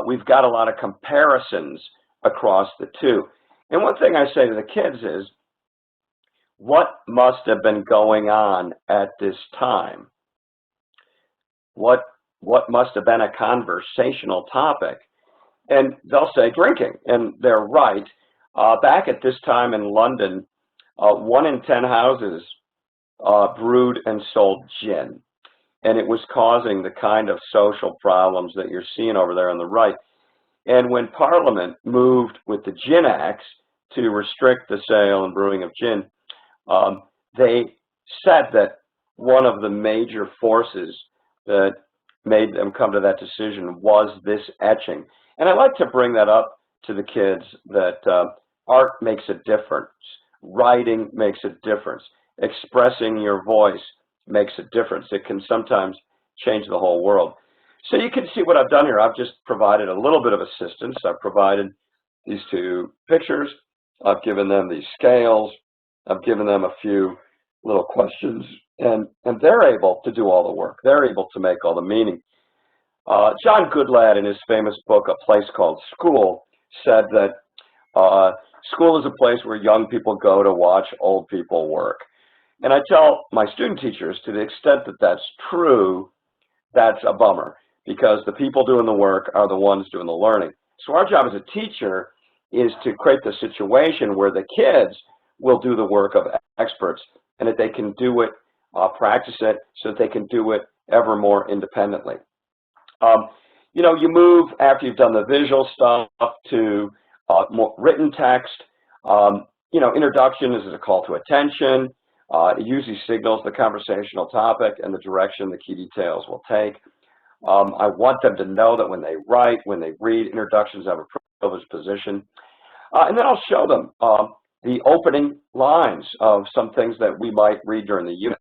we've got a lot of comparisons across the two. And one thing I say to the kids is, what must have been going on at this time? What must have been a conversational topic? And they'll say drinking, and they're right. Back at this time in London, 1 in 10 houses brewed and sold gin. And it was causing the kind of social problems that you're seeing over there on the right. And when Parliament moved with the Gin Acts to restrict the sale and brewing of gin, they said that one of the major forces that made them come to that decision was this etching. And I like to bring that up to the kids, that art makes a difference. Writing makes a difference. Expressing your voice makes a difference. It can sometimes change the whole world. So you can see what I've done here. I've just provided a little bit of assistance. I've provided these 2 pictures. I've given them these scales. I've given them a few little questions, and they're able to do all the work. They're able to make all the meaning. John Goodlad, in his famous book, A Place Called School, said that school is a place where young people go to watch old people work. And I tell my student teachers, to the extent that that's true, that's a bummer, because the people doing the work are the ones doing the learning. So our job as a teacher is to create the situation where the kids will do the work of experts, and that they can do it, practice it, so that they can do it ever more independently. You move, after you've done the visual stuff, to more written text. Introduction is a call to attention. It usually signals the conversational topic and the direction the key details will take. I want them to know that when they write, when they read, introductions have a privileged position. And then I'll show them the opening lines of some things that we might read during the unit.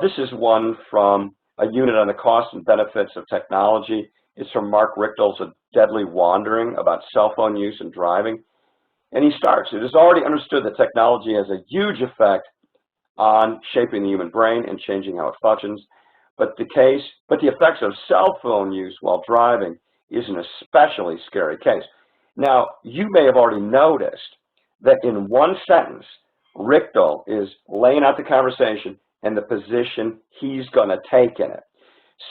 This is one from a unit on the costs and benefits of technology. It's from Mark Richtel's A Deadly Wandering, about cell phone use and driving. And he starts, it is already understood that technology has a huge effect on shaping the human brain and changing how it functions. But the effects of cell phone use while driving is an especially scary case. Now, you may have already noticed that in one sentence, Richtel is laying out the conversation and the position he's going to take in it.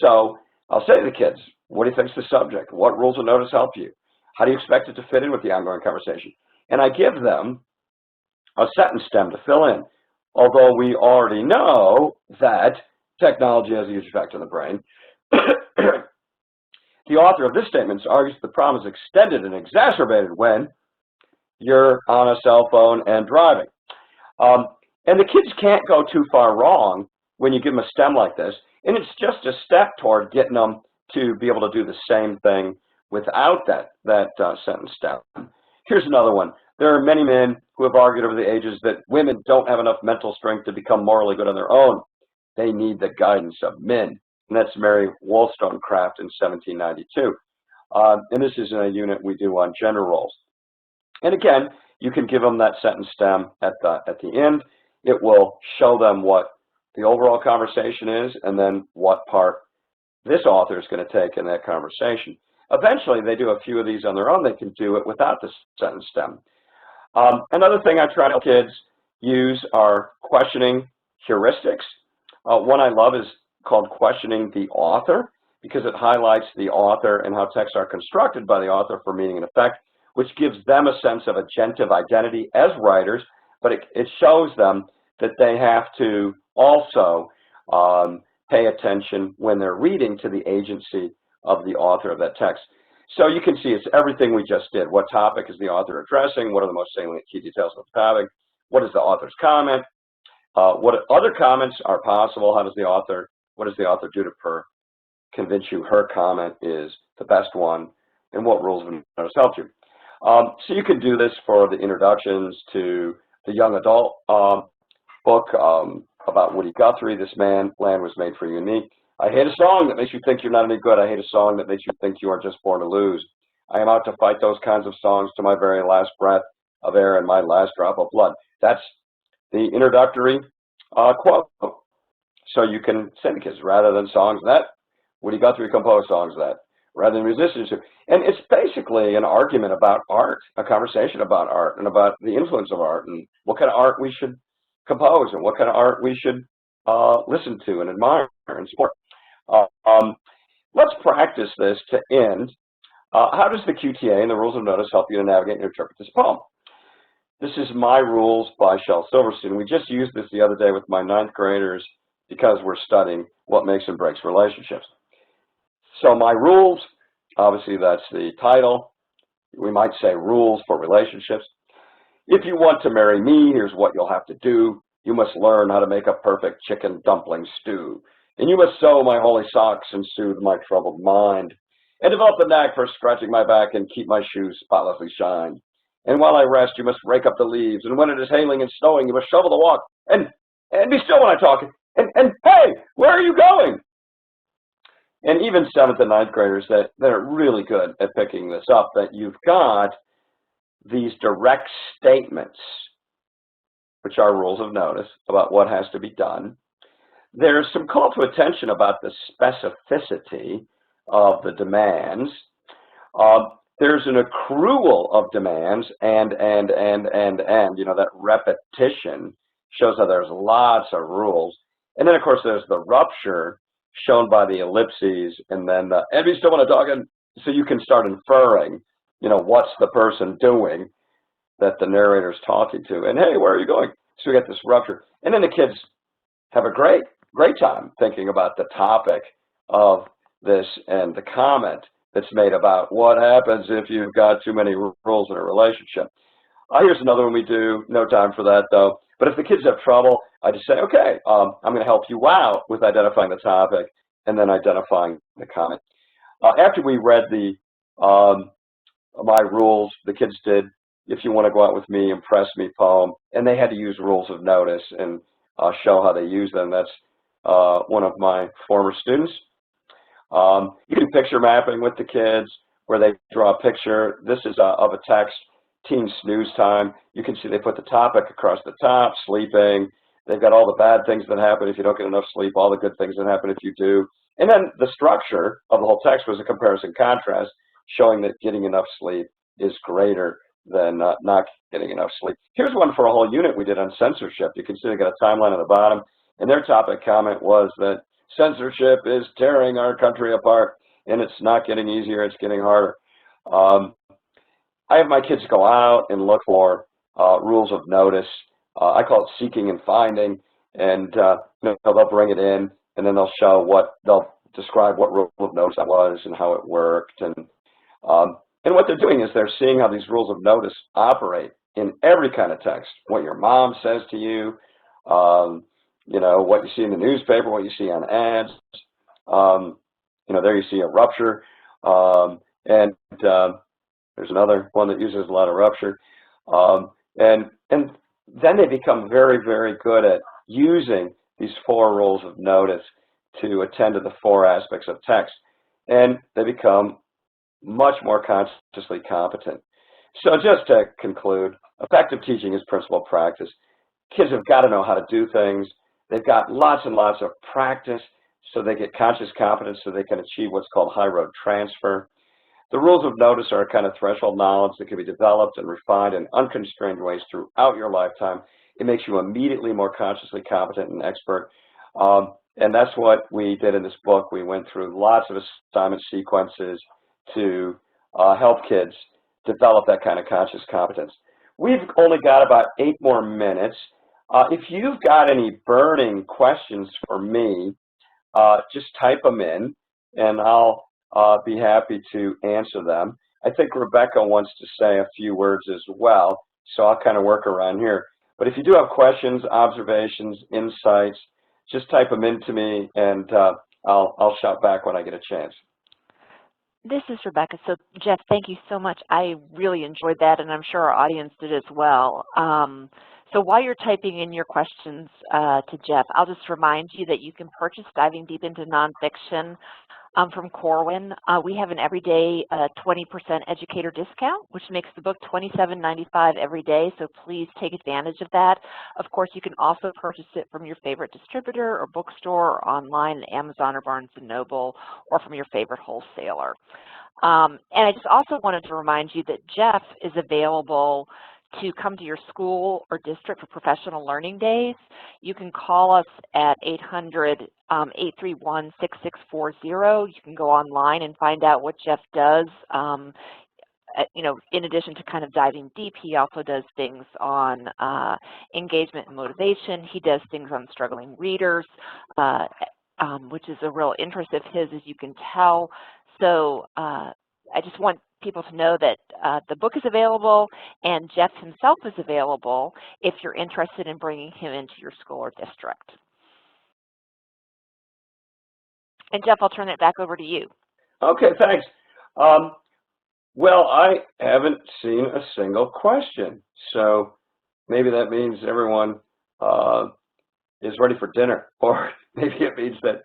So I'll say to the kids, what do you think is the subject? What rules of notice help you? How do you expect it to fit in with the ongoing conversation? And I give them a sentence stem to fill in. Although we already know that technology has a huge effect on the brain, the author of this statement argues the problem is extended and exacerbated when you're on a cell phone and driving. And the kids can't go too far wrong when you give them a stem like this, and it's just a step toward getting them to be able to do the same thing without that sentence stem. Here's another one. There are many men who have argued over the ages that women don't have enough mental strength to become morally good on their own. They need the guidance of men. And that's Mary Wollstonecraft in 1792. And this is in a unit we do on gender roles. And again, you can give them that sentence stem at the end. It will show them what the overall conversation is and then what part this author is going to take in that conversation. Eventually, they do a few of these on their own. They can do it without the sentence stem. Another thing I try to help kids use are questioning heuristics. One I love is called questioning the author, because it highlights the author and how texts are constructed by the author for meaning and effect, which gives them a sense of agentive identity as writers, but it shows them that they have to also pay attention when they're reading to the agency of the author of that text. So you can see it's everything we just did. What topic is the author addressing? What are the most salient key details of the topic? What is the author's comment? What other comments are possible? What does the author do to convince you her comment is the best one? And what rules of notice help you? So you can do this for the introductions to the young adult book about Woody Guthrie, This Land Was Made for You and Me. I hate a song that makes you think you're not any good. I hate a song that makes you think you are just born to lose. I am out to fight those kinds of songs to my very last breath of air and my last drop of blood. That's the introductory quote. So you can send the kids, rather than songs that, Woody Guthrie composed songs that, rather than musicians who. And it's basically an argument about art, a conversation about art and about the influence of art and what kind of art we should compose and what kind of art we should listen to and admire and support. Let's practice this to end. How does the QTA and the rules of notice help you to navigate and interpret this poem? This is My Rules by Shel Silverstein. We just used this the other day with my 9th graders because we're studying what makes and breaks relationships. So My Rules, obviously that's the title. We might say rules for relationships. If you want to marry me, here's what you'll have to do. You must learn how to make a perfect chicken dumpling stew. And you must sew my holy socks and soothe my troubled mind. And develop the knack for scratching my back and keep my shoes spotlessly shined. And while I rest, you must rake up the leaves. And when it is hailing and snowing, you must shovel the walk. And be still when I talk. And hey, where are you going? And even 7th and 9th graders that are really good at picking this up, that you've got these direct statements, which are rules of notice about what has to be done. There's some call to attention about the specificity of the demands. There's an accrual of demands and, you know, that repetition shows how there's lots of rules. And then, of course, there's the rupture shown by the ellipses, and then and we still want to talk, and so you can start inferring, you know, what's the person doing that the narrator's talking to, and hey, where are you going? So we get this rupture, and then the kids have a great time thinking about the topic of this and the comment that's made about what happens if you've got too many rules in a relationship. Here's another one we do, no time for that though. But if the kids have trouble, I just say, okay, I'm going to help you out with identifying the topic and then identifying the comment. After we read the My Rules, the kids did If You Want to Go Out With Me, Impress Me poem, and they had to use rules of notice and show how they use them. That's one of my former students. You can do picture mapping with the kids where they draw a picture. This is of a text teen snooze time. You can see they put the topic across the top, sleeping. They've got all the bad things that happen if you don't get enough sleep, all the good things that happen if you do. And then the structure of the whole text was a comparison contrast, showing that getting enough sleep is greater than not getting enough sleep. Here's one for a whole unit we did on censorship. You can see they got a timeline on the bottom, and their topic comment was that censorship is tearing our country apart, and it's not getting easier, it's getting harder. I have my kids go out and look for rules of notice. I call it seeking and finding, and they'll bring it in, and then they'll describe what rule of notice that was and how it worked, and what they're doing is they're seeing how these rules of notice operate in every kind of text. What your mom says to you, what you see in the newspaper, what you see on ads. There you see a rupture, and there's another one that uses a lot of rupture, and then they become very, very good at using these 4 rules of notice to attend to the 4 aspects of text, and they become much more consciously competent. So just to conclude, effective teaching is principal practice. Kids have got to know how to do things. They've got lots and lots of practice so they get conscious competence so they can achieve what's called high road transfer. The rules of notice are a kind of threshold knowledge that can be developed and refined in unconstrained ways throughout your lifetime. It makes you immediately more consciously competent and expert. And that's what we did in this book. We went through lots of assignment sequences to help kids develop that kind of conscious competence. We've only got about 8 more minutes. If you've got any burning questions for me, just type them in, and I'll be happy to answer them. I think Rebecca wants to say a few words as well, so I'll kind of work around here. But if you do have questions, observations, insights, just type them into me, and I'll shout back when I get a chance. This is Rebecca. So, Jeff, thank you so much. I really enjoyed that, and I'm sure our audience did as well. So while you're typing in your questions to Jeff, I'll just remind you that you can purchase Diving Deep into Nonfiction from Corwin. We have an everyday 20% educator discount, which makes the book $27.95 every day, so please take advantage of that. Of course, you can also purchase it from your favorite distributor or bookstore or online at Amazon or Barnes & Noble or from your favorite wholesaler. And I just also wanted to remind you that Jeff is available to come to your school or district for professional learning days. You can call us at 800-831-6640. You can go online and find out what Jeff does. In addition to kind of diving deep, he also does things on engagement and motivation. He does things on struggling readers, which is a real interest of his, as you can tell. So I just want people to know that the book is available and Jeff himself is available if you're interested in bringing him into your school or district. And Jeff, I'll turn it back over to you. Okay, thanks. Well, I haven't seen a single question, so maybe that means everyone is ready for dinner, or maybe it means that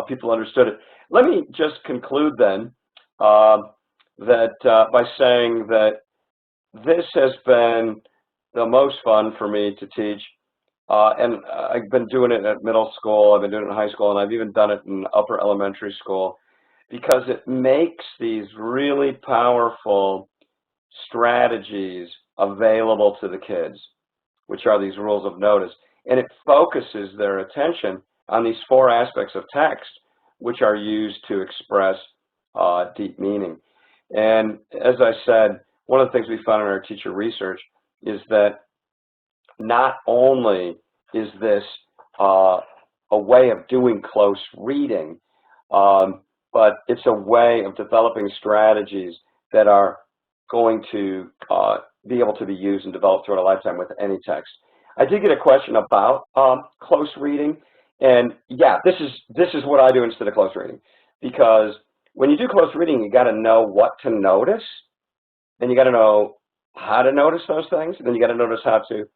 people understood it. Let me just conclude then by saying that this has been the most fun for me to teach, and I've been doing it at middle school, I've been doing it in high school, and I've even done it in upper elementary school, because it makes these really powerful strategies available to the kids, which are these rules of notice, and it focuses their attention on these 4 aspects of text, which are used to express deep meaning. And as I said, one of the things we found in our teacher research is that not only is this a way of doing close reading, but it's a way of developing strategies that are going to be able to be used and developed throughout a lifetime with any text. I did get a question about close reading, and yeah, this is what I do instead of close reading, because when you do close reading, you got to know what to notice, and you got to know how to notice those things, and then you got to notice how to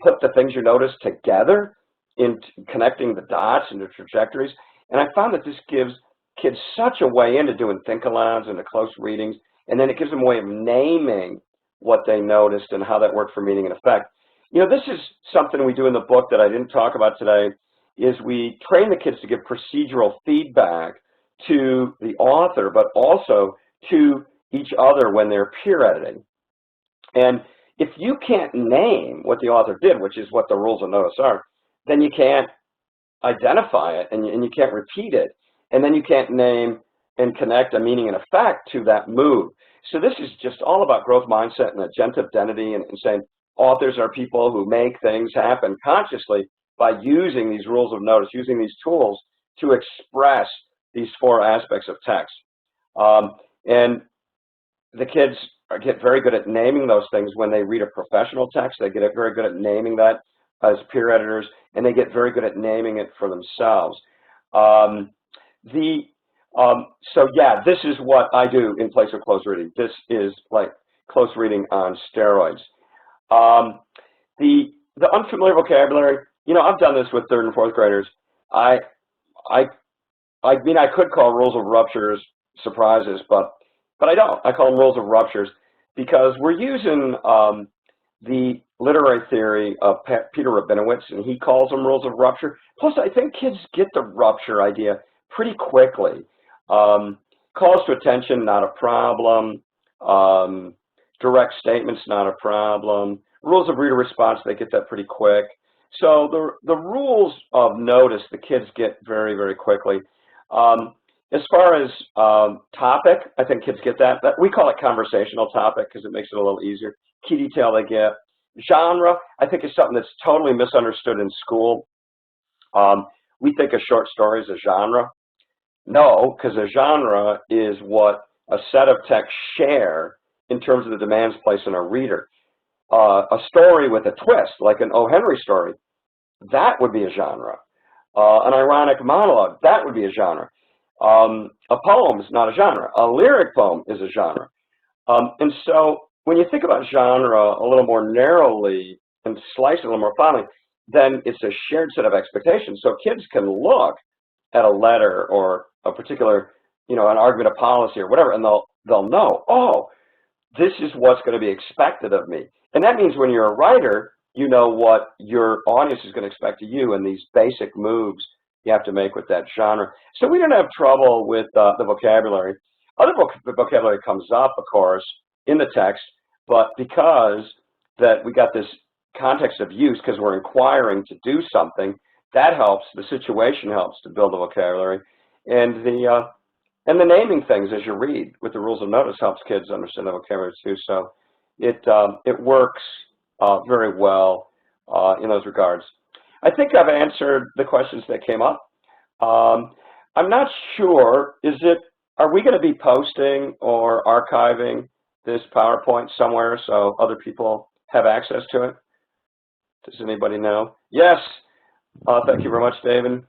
put the things you notice together in connecting the dots and the trajectories. And I found that this gives kids such a way into doing think-alouds and the close readings, and then it gives them a way of naming what they noticed and how that worked for meaning and effect. You know, this is something we do in the book that I didn't talk about today, is we train the kids to give procedural feedback to the author, but also to each other when they're peer editing. And if you can't name what the author did, which is what the rules of notice are, then you can't identify it and you can't repeat it. And then you can't name and connect a meaning and effect to that move. So this is just all about growth mindset and agentive identity, and saying authors are people who make things happen consciously by using these rules of notice, using these tools to express these 4 aspects of text. And the kids get very good at naming those things when they read a professional text. They get very good at naming that as peer editors, and they get very good at naming it for themselves. So yeah, this is what I do in place of close reading. This is like close reading on steroids. The unfamiliar vocabulary, you know, I've done this with 3rd and 4th graders. I mean, I could call rules of ruptures surprises, but I don't. I call them rules of ruptures because we're using the literary theory of Peter Rabinowitz, and he calls them rules of rupture. Plus, I think kids get the rupture idea pretty quickly. Calls to attention, not a problem. Direct statements, not a problem. Rules of reader response, they get that pretty quick. So the rules of notice, the kids get very, very quickly. As far as topic, I think kids get that. We call it conversational topic because it makes it a little easier. Key detail they get. Genre, I think, is something that's totally misunderstood in school. We think a short story is a genre. No, because a genre is what a set of texts share in terms of the demands placed on a reader. A story with a twist, like an O. Henry story, that would be a genre. An ironic monologue, that would be a genre. A poem is not a genre. A lyric poem is a genre. And so when you think about genre a little more narrowly and slice it a little more finely, then it's a shared set of expectations. So kids can look at a letter or a particular, you know, an argument of policy or whatever, and they'll know, oh, this is what's going to be expected of me. And that means when you're a writer, you know what your audience is going to expect of you and these basic moves you have to make with that genre. So we don't have trouble with the vocabulary. Other vocabulary comes up, of course, in the text, but because that we got this context of use, because we're inquiring to do something, that helps. The situation helps to build the vocabulary. And the naming things as you read with the rules of notice helps kids understand the vocabulary too. So it works very well in those regards. I think I've answered the questions that came up. I'm not sure, are we going to be posting or archiving this PowerPoint somewhere so other people have access to it? Does anybody know? Yes. Thank you very much, David.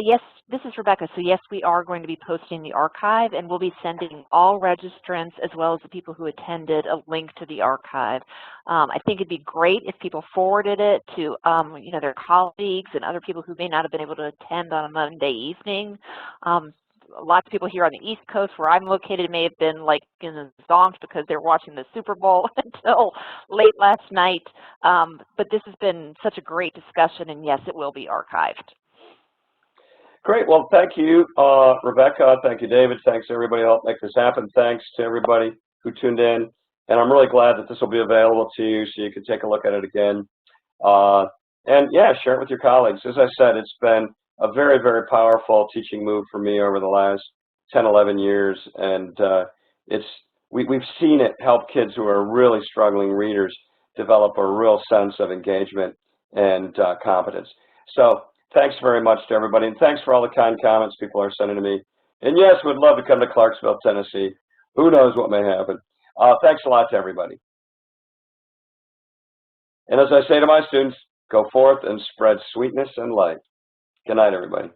Yes, this is Rebecca. So yes, we are going to be posting the archive, and we'll be sending all registrants as well as the people who attended a link to the archive. I think it'd be great if people forwarded it to you know, their colleagues and other people who may not have been able to attend on a Monday evening. Lots of people here on the East Coast where I'm located may have been like zonked because they're watching the Super Bowl until late last night. But this has been such a great discussion, and yes, it will be archived. Great. Well, thank you, Rebecca. Thank you, David. Thanks to everybody who helped make this happen. Thanks to everybody who tuned in. And I'm really glad that this will be available to you so you can take a look at it again. And yeah, share it with your colleagues. As I said, it's been a very, very powerful teaching move for me over the last 10, 11 years. And we've seen it help kids who are really struggling readers develop a real sense of engagement and competence. So thanks very much to everybody, and thanks for all the kind comments people are sending to me. And yes, we'd love to come to Clarksville, Tennessee. Who knows what may happen. Thanks a lot to everybody. And as I say to my students, go forth and spread sweetness and light. Good night, everybody.